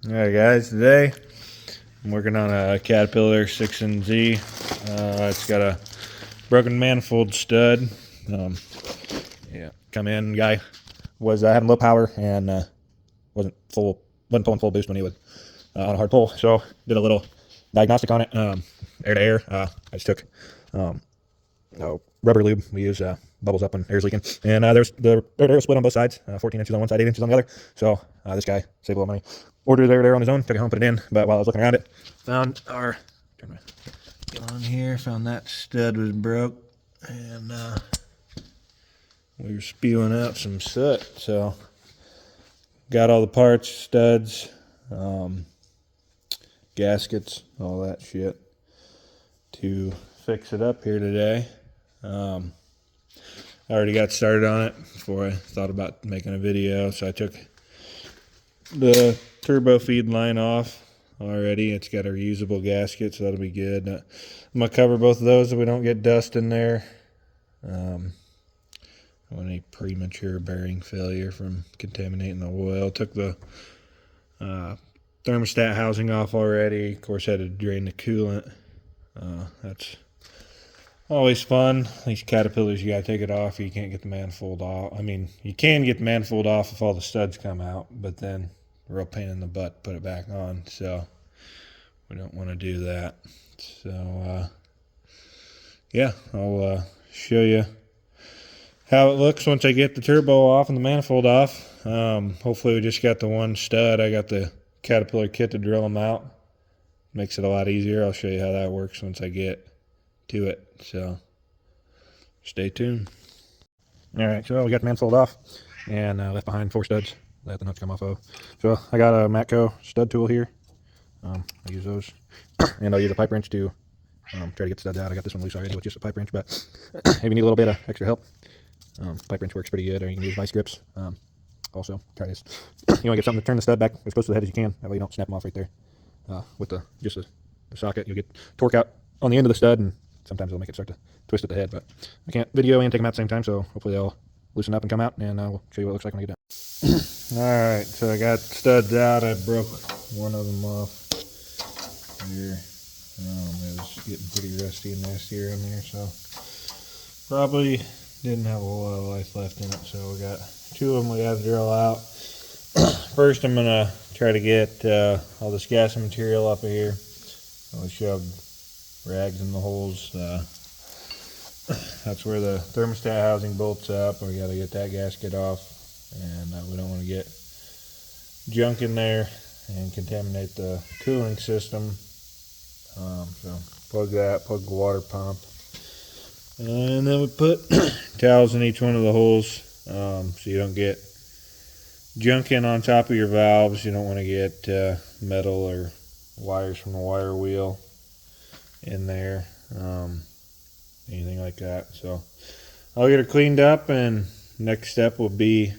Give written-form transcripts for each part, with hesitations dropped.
Alright guys, today I'm working on a Caterpillar 6Z. It's got a broken manifold stud. Come in, guy was having low power and wasn't pulling full boost when he was on a hard pull. So did a little diagnostic on it, air to air. I just took rubber lube. We use bubbles up when air's leaking, and there's the air to air split on both sides, 14 inches on one side, 8 inches on the other. So this guy saved a little money. Ordered air to air on his own, took it home, put it in. But while I was looking around it, found our get on here, found that stud was broke, and we were spewing out some soot. So got all the parts, studs, gaskets, all that shit to fix it up here today. I already got started on it before I thought about making a video, so I took the turbo feed line off already. It's got a reusable gasket, so that'll be good. I'm gonna cover both of those so we don't get dust in there. I don't want any premature bearing failure from contaminating the oil. Took the thermostat housing off already. Of course, had to drain the coolant. That's always fun. These Caterpillars, you gotta take it off. You can't get the manifold off. I mean, you can get the manifold off if all the studs come out, but then real pain in the butt to put it back on. So we don't want to do that. So yeah, I'll show you how it looks once I get the turbo off and the manifold off. Hopefully we just got the one stud. I got the Caterpillar kit to drill them out. Makes it a lot easier. I'll show you how that works once I get to it. So stay tuned. All right, so we got the manifold off and left behind 4 studs that the nuts come off of. So I got a Matco stud tool here. I use those, and I'll use a pipe wrench to try to get the studs out. I got this one loose already with just a pipe wrench, but if you need a little bit of extra help, pipe wrench works pretty good, or you can use vice grips. Also, try this. You want to get something to turn the stud back as close to the head as you can. That way you don't snap them off right there. With just the socket, you'll get torque out on the end of the stud, and sometimes it'll make it start to twist at the head. But I can't video and take them out at the same time, so hopefully they'll loosen up and come out, and we'll show you what it looks like when I get done. Alright, so I got studs out. I broke one of them off here. It was getting pretty rusty and nasty around there, so probably didn't have a whole lot of life left in it. So we got 2 of them we got to drill out. First, I'm gonna try to get all this gas and material up here. I shoved rags in the holes. That's where the thermostat housing bolts up. We got to get that gasket off, and we don't want to get junk in there and contaminate the cooling system. So plug that, plug the water pump, and then we put towels in each one of the holes, so you don't get junk in on top of your valves. You don't want to get metal or wires from the wire wheel in there, anything like that. So I'll get her cleaned up, and next step will be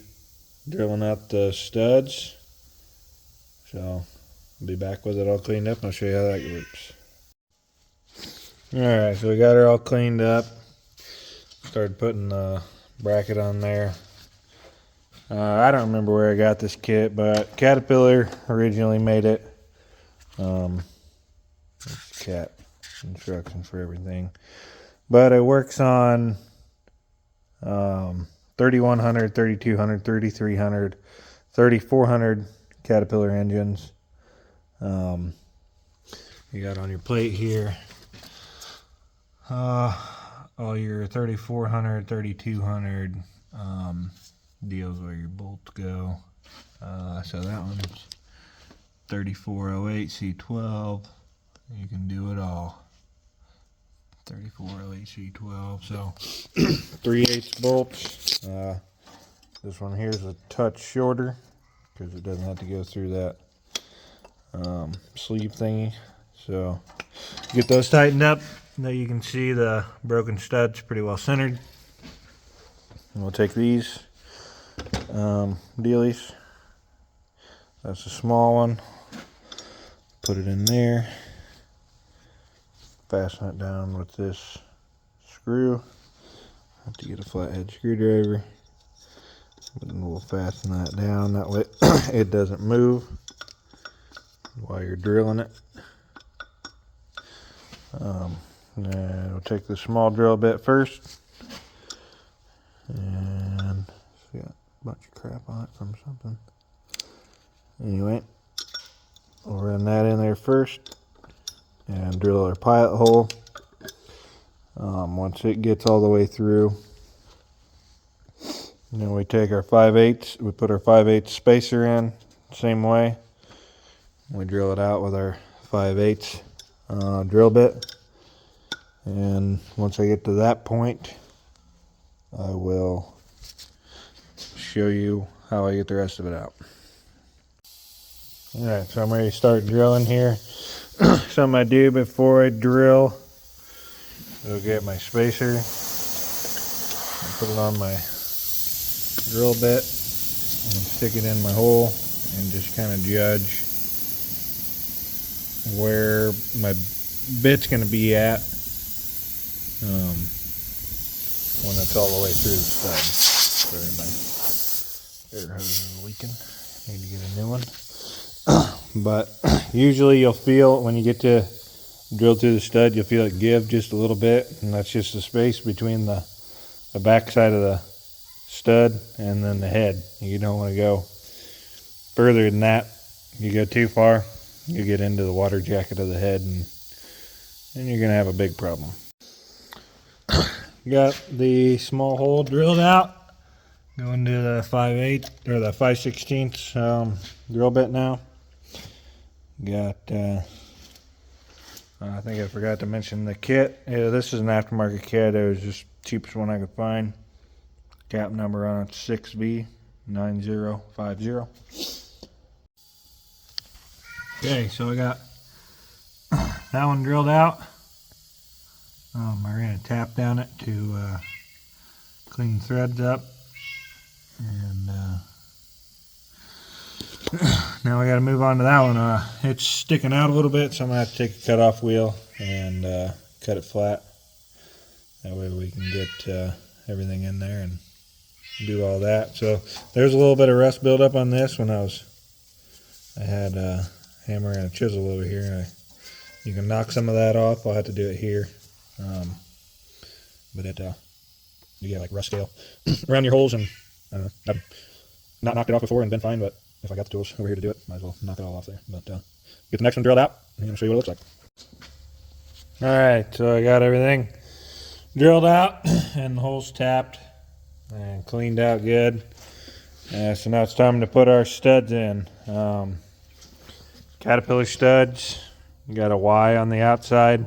drilling out the studs. So I'll be back with it all cleaned up, and I'll show you how that works. Alright, so we got her all cleaned up. Started putting the bracket on there. I don't remember where I got this kit, but Caterpillar originally made it. It's cat instructions for everything. But it works on 3100, 3200, 3300, 3400 Caterpillar engines. You got on your plate here all your 3400, 3200 deals where your bolts go. So that one's 3408 C12. You can do it all. 3408 C12. So 3/8 bolts. This one here is a touch shorter because it doesn't have to go through that sleeve thingy. So get those tightened up. Now you can see the broken studs pretty well centered. And we'll take these dealies. That's a small one. Put it in there. Fasten it down with this screw. Have to get a flathead screwdriver. But then we'll fasten that down. That way it doesn't move. while you're drilling it. And we'll take the small drill bit first. And it's got a bunch of crap on it from something. Anyway, we'll run that in there first and drill our pilot hole. Once it gets all the way through, then we take our 5/8, we put our 5/8 spacer in, same way. We drill it out with our 5/8 drill bit. And once I get to that point, I will show you how I get the rest of it out. Alright, so I'm ready to start drilling here. Something I do before I drill, I'll get my spacer, and put it on my drill bit, and stick it in my hole, and just kind of judge where my bit's going to be at when it's all the way through the stud. Sorry, my air hose is leaking. Need to get a new one. But usually you'll feel when you get to drill through the stud, you'll feel it give just a little bit, and that's just the space between the back side of the stud and then the head. You don't want to go further than that. You go too far, you get into the water jacket of the head, and then you're going to have a big problem. Got the small hole drilled out. Going to the 5/8 or the 5/16 drill bit now. Got I think I forgot to mention the kit. Yeah, this is an aftermarket kit. It was just the cheapest one I could find. Cap number on it 6v9050. Okay, so I got that one drilled out. I ran a tap down it to clean the threads up. And now I got to move on to that one. It's sticking out a little bit, so I'm going to have to take a cut-off wheel and cut it flat. That way we can get everything in there and do all that. So there's a little bit of rust buildup on this when I had a hammer and a chisel over here. And you can knock some of that off. I'll have to do it here. But you get like rust scale around your holes, and I don't know, I've not knocked it off before and been fine, but if I got the tools over here to do it, might as well knock it all off there. But get the next one drilled out, and I'm going to show you what it looks like. Alright, so I got everything drilled out, and the holes tapped, and cleaned out good. So now it's time to put our studs in. Caterpillar studs, you got a Y on the outside,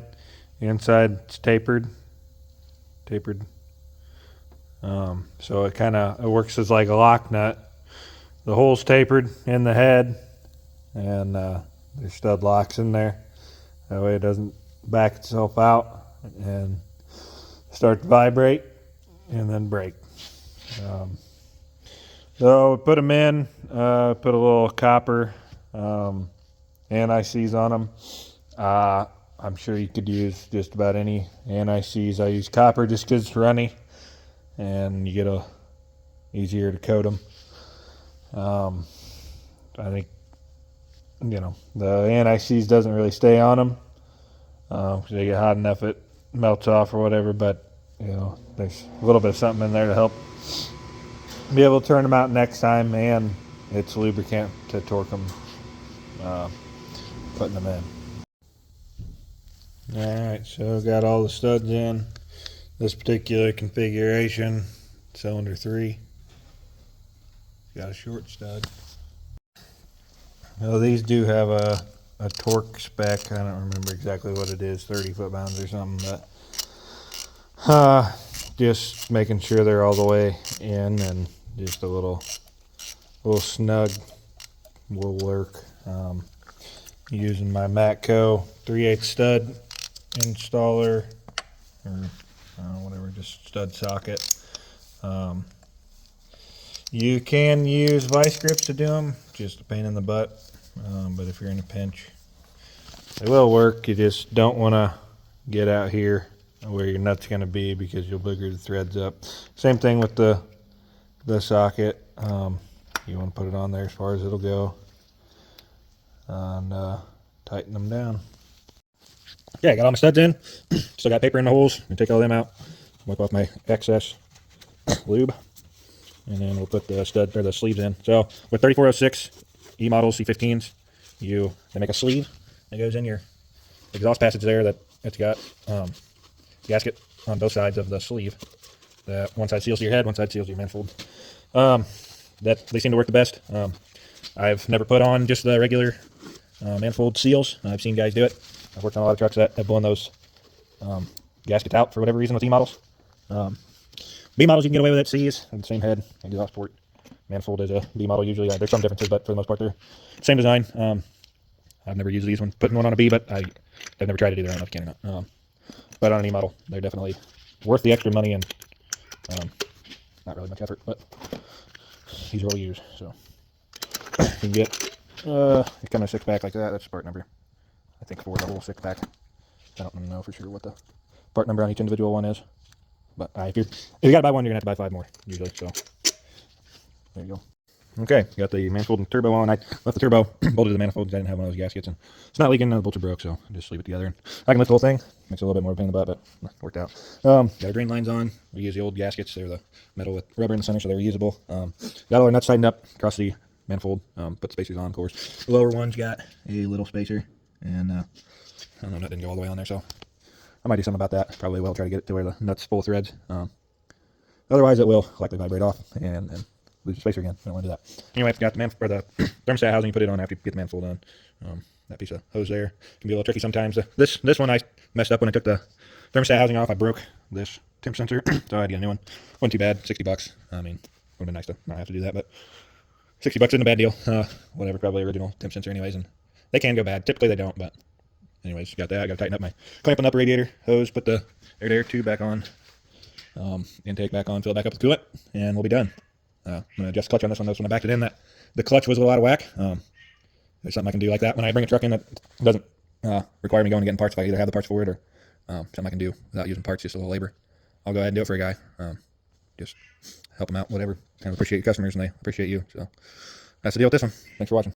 the inside it's tapered. So it works as like a lock nut. The hole's tapered in the head, and there's stud locks in there. That way it doesn't back itself out and start to vibrate and then break. So we put them in, put a little copper anti-seize on them. I'm sure you could use just about any anti-seize. I use copper just because it's runny and you get easier to coat them. I think, the anti-seize doesn't really stay on them. If they get hot enough, it melts off or whatever, but there's a little bit of something in there to help be able to turn them out next time, and it's lubricant to torque them, putting them in. Alright, so got all the studs in. This particular configuration, cylinder 3. Got a short stud. Well, these do have a torque spec. I don't remember exactly what it is, 30 foot-pounds or something, but just making sure they're all the way in, and just a little snug will work. Using my Matco 3/8 stud installer, or whatever, just stud socket. You can use vice grips to do them, just a pain in the butt, but if you're in a pinch, they will work. You just don't want to get out here where your nut's going to be, because you'll booger the threads up. Same thing with the socket. You want to put it on there as far as it'll go. and tighten them down. Yeah, I got all my studs in. Still got paper in the holes. I'm gonna take all them out. Wipe off my excess lube, and then we'll put the stud or the sleeves in. So with 3406 E models C15s, they make a sleeve that goes in your exhaust passage there. That it's got gasket on both sides of the sleeve. That one side seals your head, one side seals your manifold. That they seem to work the best. I've never put on just the regular manifold seals. I've seen guys do it. I've worked on a lot of trucks that have blown those gaskets out for whatever reason with E models. B models you can get away with it. C's have the same head, exhaust port. Manifold is a B model usually. There's some differences, but for the most part they're same design. I've never used these when putting one on a B, but I've never tried it either. I don't know if you can or not. But on an E model, they're definitely worth the extra money and not really much effort, but these are what we use. So you can get it kind of 6-pack like that. That's part number, I think, for the whole 6-pack. I don't know for sure what the part number on each individual one is, but if you gotta buy one, you're gonna have to buy 5 more usually. So there you go. Okay, got the manifold and turbo on. I left the turbo bolted to the manifold because I didn't have one of those gaskets, and it's not leaking. The bolts are broke, so I just leave it together. And I can lift the whole thing. Makes it a little bit more of a pain in the butt, but it worked out. Got our drain lines on. We use the old gaskets. They're the metal with rubber in the center, so they're reusable. Got all our nuts tightened up across the manifold. Put the spacers on, of course. The lower one's got a little spacer, and I don't know, that didn't go all the way on there, so I might do something about that. Probably will try to get it to where the nuts full threads. Otherwise, it will likely vibrate off and lose the spacer again. I don't want to do that. Anyway, got the thermostat housing. You put it on after you get the manifold on. That piece of hose there can be a little tricky sometimes. This one I messed up when I took the thermostat housing off. I broke this temp sensor, so I had to get a new one. Wasn't too bad, $60. I mean, would have been nice to not have to do that, but $60 isn't a bad deal. Whatever, probably original temp sensor anyways, and they can go bad. Typically they don't, but anyways, got that. I got to tighten up my clamping up radiator hose, put the air tube back on, intake back on, fill it back up with coolant, and we'll be done. I'm going to adjust the clutch on this one. When I backed it in, that the clutch was a little out of whack. There's something I can do like that when I bring a truck in that doesn't require me going and getting parts. If I either have the parts for it or something I can do without using parts, just a little labor, I'll go ahead and do it for a guy. Just help them out, whatever. Kind of appreciate your customers, and they appreciate you. So that's the deal with this one. Thanks for watching.